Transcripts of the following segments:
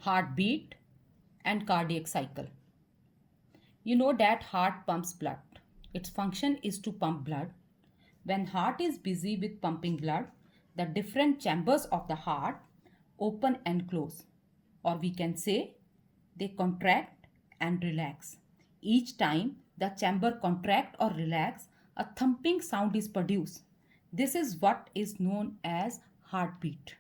heartbeat and cardiac cycle. You know that heart pumps blood. Its function is to pump blood. When heart is busy with pumping blood, the different chambers of the heart open and close, or we can say they contract and relax. Each time the chamber contract or relax, a thumping sound is produced. This is what is known as heartbeat.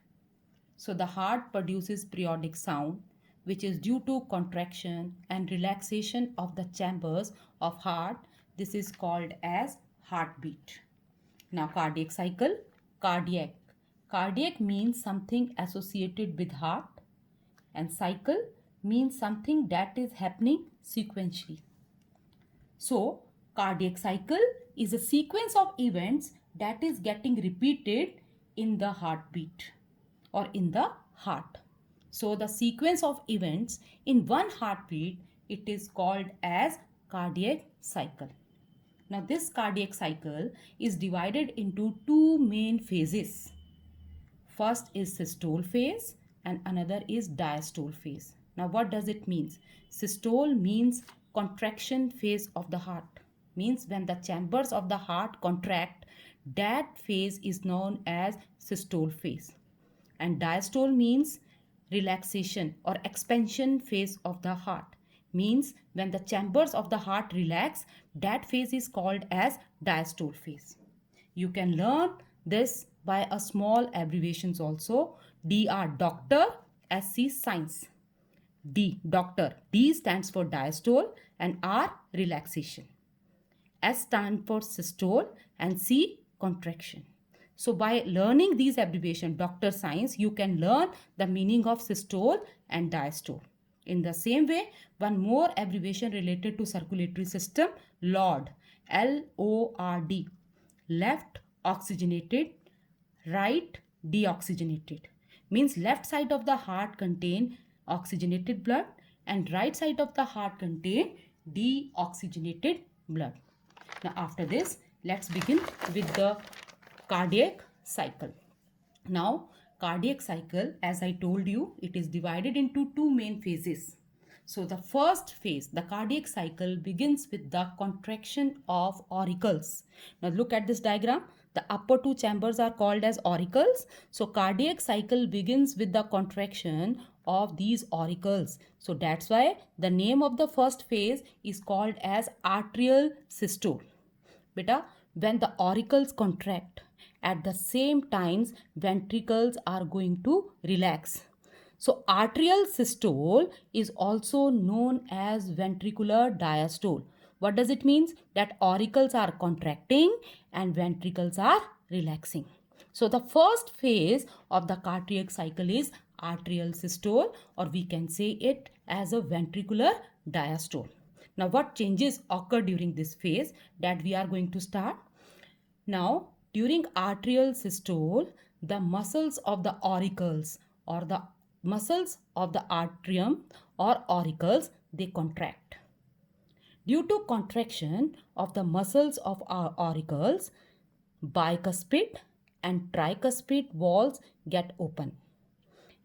So the heart produces periodic sound which is due to contraction and relaxation of the chambers of heart. This is called as heartbeat. Now cardiac cycle, cardiac. Cardiac means something associated with heart and cycle means something that is happening sequentially. So cardiac cycle is a sequence of events that is getting repeated in the heartbeat or in the heart. So the sequence of events in one heartbeat, it is called as cardiac cycle. Now this cardiac cycle is divided into two main phases. First is systole phase and another is diastole phase. Now what does it mean? Systole means contraction phase of the heart. Means when the chambers of the heart contract, that phase is known as systole phase. And diastole means relaxation or expansion phase of the heart. Means when the chambers of the heart relax, that phase is called as diastole phase. You can learn this by a small abbreviations also. DR, doctor, SC, science. D, doctor. D stands for diastole and R, relaxation. S stands for systole and C, contraction. So by learning these abbreviations, doctor, science, you can learn the meaning of systole and diastole. In the same way, one more abbreviation related to circulatory system, LORD, L-O-R-D, left oxygenated, right deoxygenated. Means left side of the heart contain oxygenated blood and right side of the heart contain deoxygenated blood. Now after this, let's begin with the cardiac cycle. Now cardiac cycle, as I told you, it is divided into two main phases. So the first phase, the cardiac cycle, begins with the contraction of auricles. Now look at this diagram. The upper two chambers are called as auricles. So cardiac cycle begins with the contraction of these auricles. So that's why the name of the first phase is called as arterial systole. Beta, when the auricles contract, at the same times ventricles are going to relax. So arterial systole is also known as ventricular diastole. What does it mean? That auricles are contracting and ventricles are relaxing. So the first phase of the cardiac cycle is arterial systole, or we can say it as a ventricular diastole. Now what changes occur during this phase that we are going to start? Now during arterial systole, the muscles of the auricles or the muscles of the atrium or auricles, they contract. Due to contraction of the muscles of our auricles, bicuspid and tricuspid valves get open.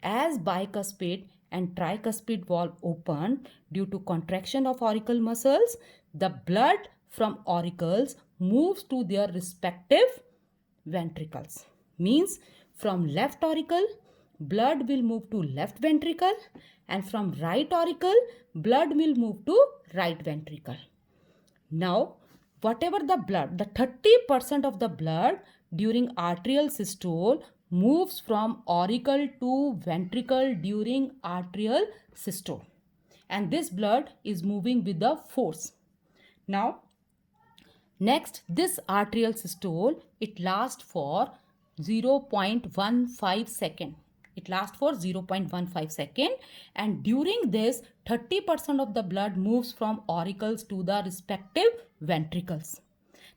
As bicuspid and tricuspid valve open due to contraction of auricle muscles, the blood from auricles moves to their respective ventricles. Means from left auricle, blood will move to left ventricle, and from right auricle, blood will move to right ventricle. Now, whatever the blood, the 30% of the blood during arterial systole moves from auricle to ventricle during arterial systole. And this blood is moving with the force. Now, next, this arterial systole, it lasts for 0.15 second. It lasts for 0.15 second, and during this 30% of the blood moves from auricles to the respective ventricles.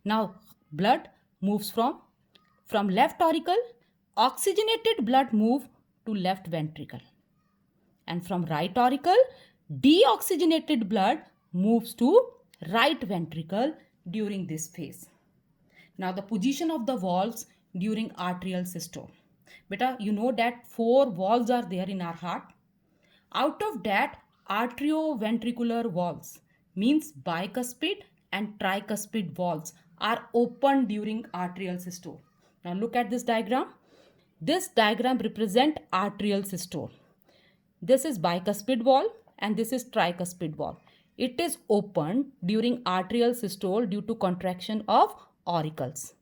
Now blood moves from left auricle, oxygenated blood move to left ventricle, and from right auricle, deoxygenated blood moves to right ventricle during this phase. Now the position of the valves during arterial systole. Beta, you know that 4 valves are there in our heart. Out of that, arterioventricular valves means bicuspid and tricuspid valves are open during arterial systole. Now look at this diagram. This diagram represents arterial systole. This is bicuspid valve and this is tricuspid valve. It is open during arterial systole due to contraction of auricles.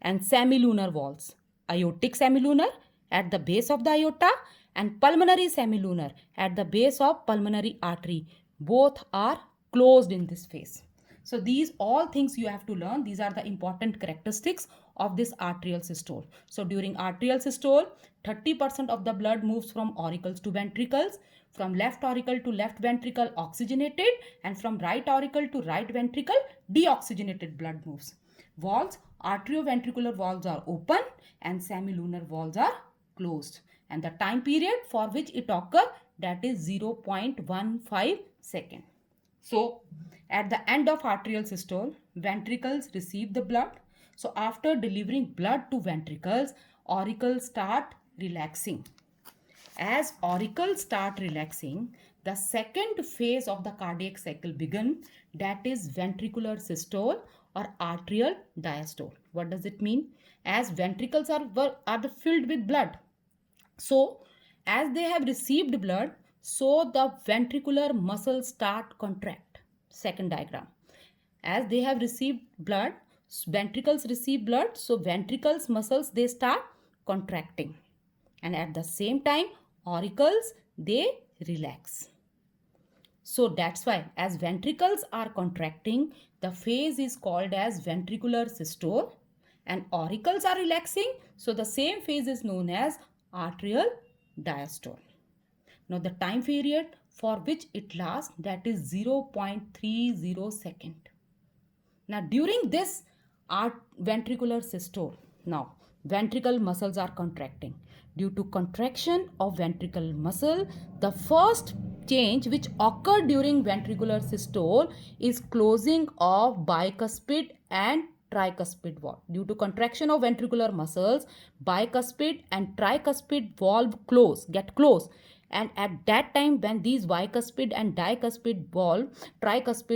And semilunar valves, aortic semilunar at the base of the aorta and pulmonary semilunar at the base of pulmonary artery. Both are closed in this phase. So these all things you have to learn. These are the important characteristics of this arterial systole. So during arterial systole, 30% of the blood moves from auricles to ventricles, from left auricle to left ventricle oxygenated, and from right auricle to right ventricle deoxygenated blood moves. Valves, arterioventricular valves are open and semilunar valves are closed. And the time period for which it occurs, that is 0.15 second. So at the end of arterial systole, ventricles receive the blood. So after delivering blood to ventricles, auricles start relaxing. As auricles start relaxing, the second phase of the cardiac cycle begins, that is ventricular systole or arterial diastole. What does it mean? As ventricles are filled with blood. So as they have received blood, so the ventricular muscles start contract. Second diagram. As they have received blood, ventricles receive blood, so ventricles muscles they start contracting. And at the same time, auricles they relax. So that's why as ventricles are contracting, the phase is called as ventricular systole, and auricles are relaxing, so the same phase is known as arterial diastole. Now the time period for which it lasts, that is 0.30 second. Now during this ventricular systole, now ventricle muscles are contracting. Due to contraction of ventricle muscle, the first change which occurred during ventricular systole is closing of bicuspid and tricuspid valve. Due to contraction of ventricular muscles, bicuspid and tricuspid valve get closed. And at that time, when these bicuspid and tricuspid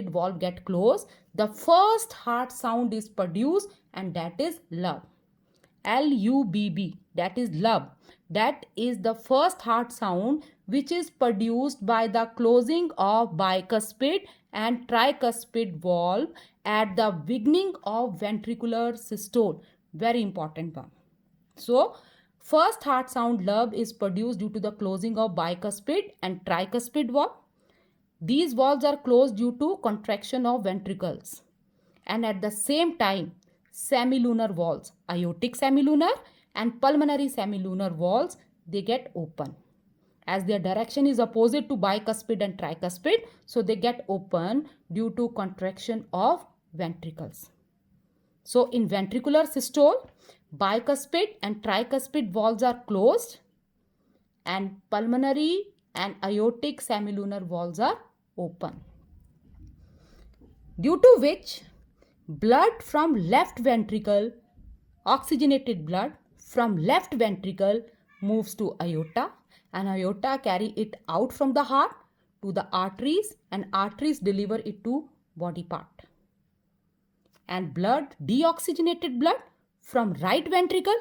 valve get closed, the first heart sound is produced, and that is lub. L-U-B-B, that is lub. That is the first heart sound which is produced by the closing of bicuspid and tricuspid valve at the beginning of ventricular systole. Very important one. So, first heart sound lub is produced due to the closing of bicuspid and tricuspid valve. These valves are closed due to contraction of ventricles. And at the same time, semilunar valves, aortic semilunar and pulmonary semilunar valves, they get open. As their direction is opposite to bicuspid and tricuspid, so they get open due to contraction of ventricles. So in ventricular systole, bicuspid and tricuspid valves are closed and pulmonary and aortic semilunar valves are open. Due to which blood from left ventricle, oxygenated blood from left ventricle moves to aorta, and aorta carry it out from the heart to the arteries, and arteries deliver it to body part. And blood, deoxygenated blood from right ventricle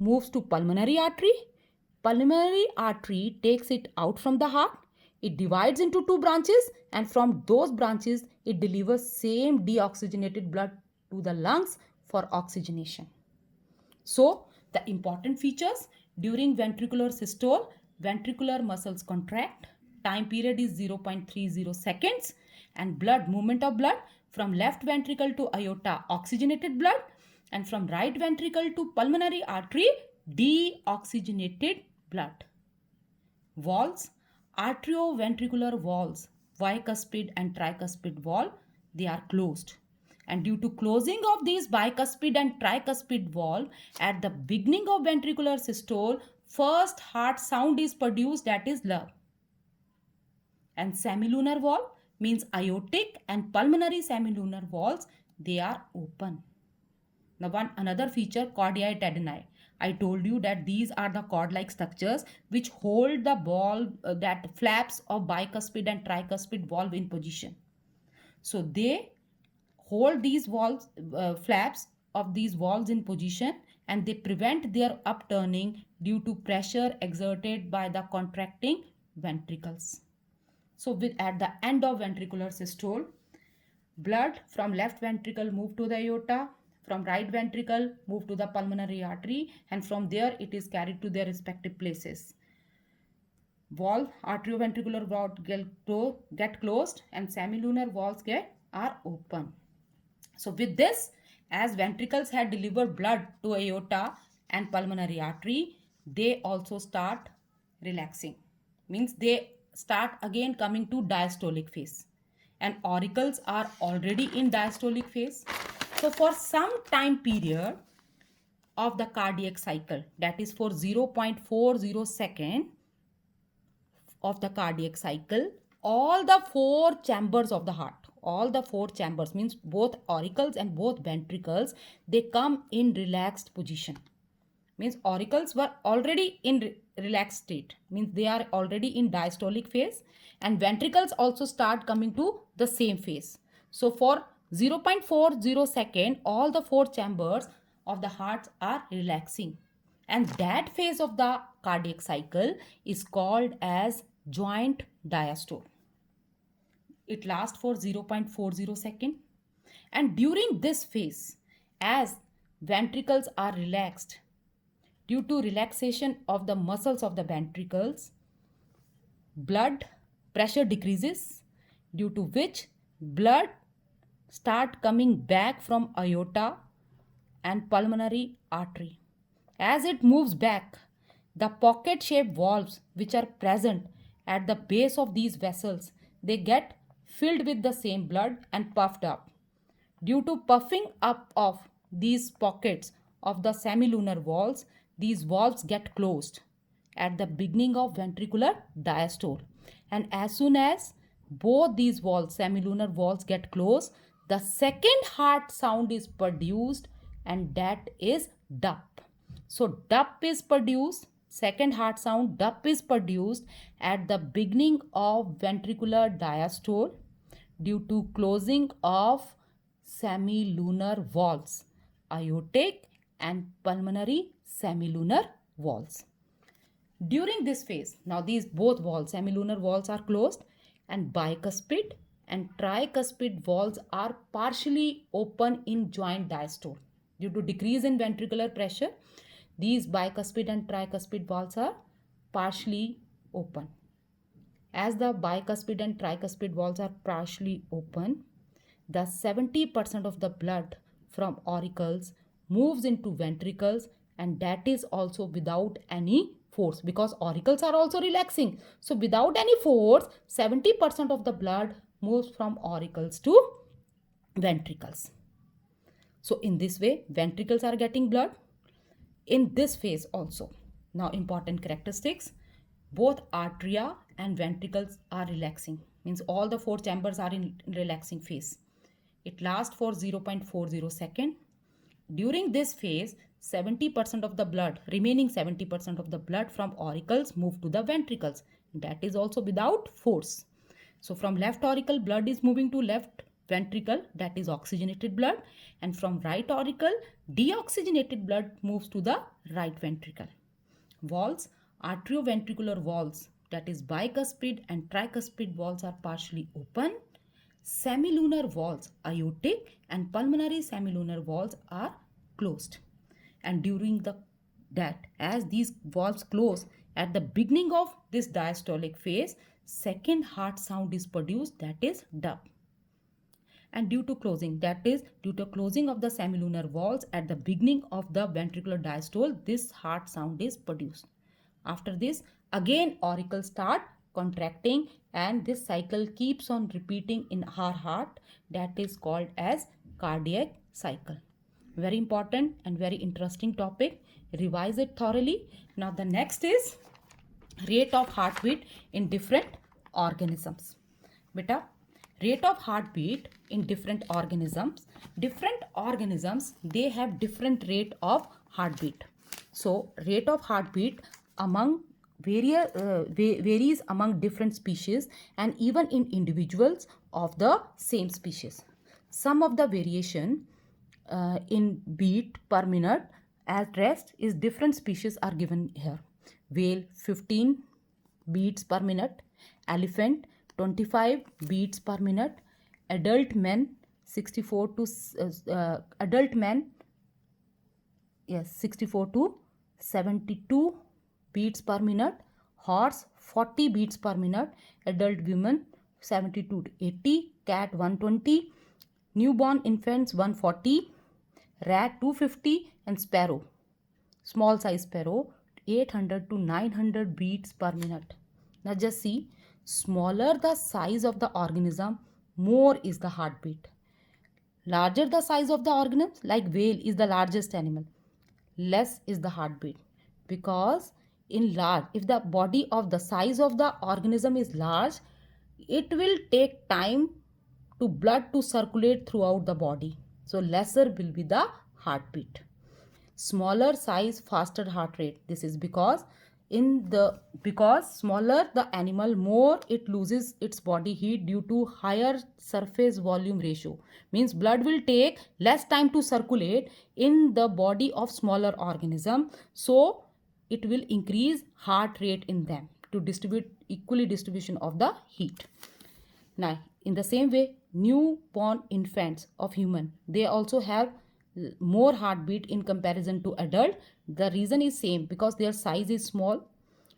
moves to pulmonary artery. Pulmonary artery takes it out from the heart. It divides into two branches, and from those branches it delivers same deoxygenated blood to the lungs for oxygenation. So the important features: during ventricular systole, ventricular muscles contract. Time period is 0.30 seconds, and movement of blood from left ventricle to aorta, oxygenated blood, and from right ventricle to pulmonary artery, deoxygenated blood. Valves, arterioventricular valves, bicuspid and tricuspid valve, they are closed. And due to closing of these bicuspid and tricuspid valve at the beginning of ventricular systole, first heart sound is produced, that is lub. And semilunar valve means aortic and pulmonary semilunar valves, they are open. Now another feature, cardiac adenoid. I told you that these are the cord-like structures which hold the valve, that flaps of bicuspid and tricuspid valve in position. So they hold these valves, flaps of these valves in position, and they prevent their upturning due to pressure exerted by the contracting ventricles. So at the end of ventricular systole, blood from left ventricle move to the aorta, from right ventricle move to the pulmonary artery, and from there it is carried to their respective places. Valve, arterioventricular valve get closed, and semilunar valves are open. So with this, as ventricles had delivered blood to aorta and pulmonary artery, they also start relaxing. Means they start again coming to diastolic phase. And auricles are already in diastolic phase. So for some time period of the cardiac cycle, that is for 0.40 second of the cardiac cycle, all the four chambers of the heart, all the four chambers, means both auricles and both ventricles, they come in relaxed position. Means auricles were already in relaxed state, means they are already in diastolic phase, and ventricles also start coming to the same phase. So for 0.40 second, all the four chambers of the heart are relaxing, and that phase of the cardiac cycle is called as joint diastole. It lasts for 0.40 second, and during this phase, as ventricles are relaxed, due to relaxation of the muscles of the ventricles, blood pressure decreases, due to which blood start coming back from aorta and pulmonary artery. As it moves back, the pocket-shaped valves which are present at the base of these vessels, they get filled with the same blood and puffed up. Due to puffing up of these pockets of the semilunar valves, these valves get closed at the beginning of ventricular diastole. And as soon as both these valves, semilunar valves, get closed, the second heart sound is produced, and that is dup. So dup is produced, second heart sound dup is produced at the beginning of ventricular diastole due to closing of semilunar valves, aortic and pulmonary semilunar valves. During this phase, now these both valves, semilunar valves, are closed, and bicuspid and tricuspid valves are partially open in joint diastole. Due to decrease in ventricular pressure, these bicuspid and tricuspid valves are partially open. As the bicuspid and tricuspid valves are partially open, the 70% of the blood from auricles moves into ventricles, and that is also without any force, because auricles are also relaxing. So without any force, 70% of the blood moves from auricles to ventricles. So in this way, ventricles are getting blood. In this phase also, now important characteristics, both arteria and ventricles are relaxing, means all the four chambers are in relaxing phase. It lasts for 0.40 second. During this phase, 70% of the blood, remaining 70% of the blood from auricles move to the ventricles. That is also without force. So from left auricle, blood is moving to left ventricle, that is oxygenated blood, and from right auricle, deoxygenated blood moves to the right ventricle. Valves, arterioventricular valves, that is bicuspid and tricuspid valves, are partially open. Semilunar valves, aortic and pulmonary semilunar valves, are closed. And during that, as these valves close at the beginning of this diastolic phase, second heart sound is produced, that is dup. And due to closing, that is due to closing of the semilunar valves at the beginning of the ventricular diastole, this heart sound is produced. After this, again auricles start contracting, and this cycle keeps on repeating in our heart. That is called as cardiac cycle. Very important and very interesting topic. Revise it thoroughly. Now the next is rate of heartbeat in different organisms. Beta, rate of heartbeat in different organisms, they have different rate of heartbeat. So rate of heartbeat among varies among different species and even in individuals of the same species. Some of the variation in beat per minute at rest is different species are given here. Whale 15 beats per minute, elephant 25 beats per minute, adult men 64 to adult men, yes, 64 to 72 beats per minute, horse 40 beats per minute, adult women 72 to 80, cat 120, newborn infants 140, rat 250, and sparrow, small size sparrow 800 to 900 beats per minute. Now just see, smaller the size of the organism, more is the heartbeat. Larger the size of the organism, like whale is the largest animal, less is the heartbeat. Because in large, if the body of the size of the organism is large, it will take time to blood to circulate throughout the body. So lesser will be the heartbeat. Smaller size, faster heart rate. This is because smaller the animal, more it loses its body heat due to higher surface volume ratio. Means blood will take less time to circulate in the body of smaller organism. So it will increase heart rate in them to distribute equally distribution of the heat. Now, in the same way, newborn infants of human, they also have more heartbeat in comparison to adult. The reason is same, because their size is small.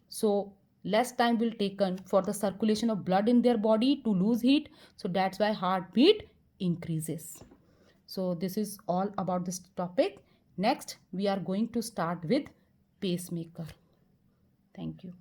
So less time will taken for the circulation of blood in their body to lose heat. So that's why heartbeat increases. So this is all about this topic. Next, we are going to start with pacemaker. Thank you.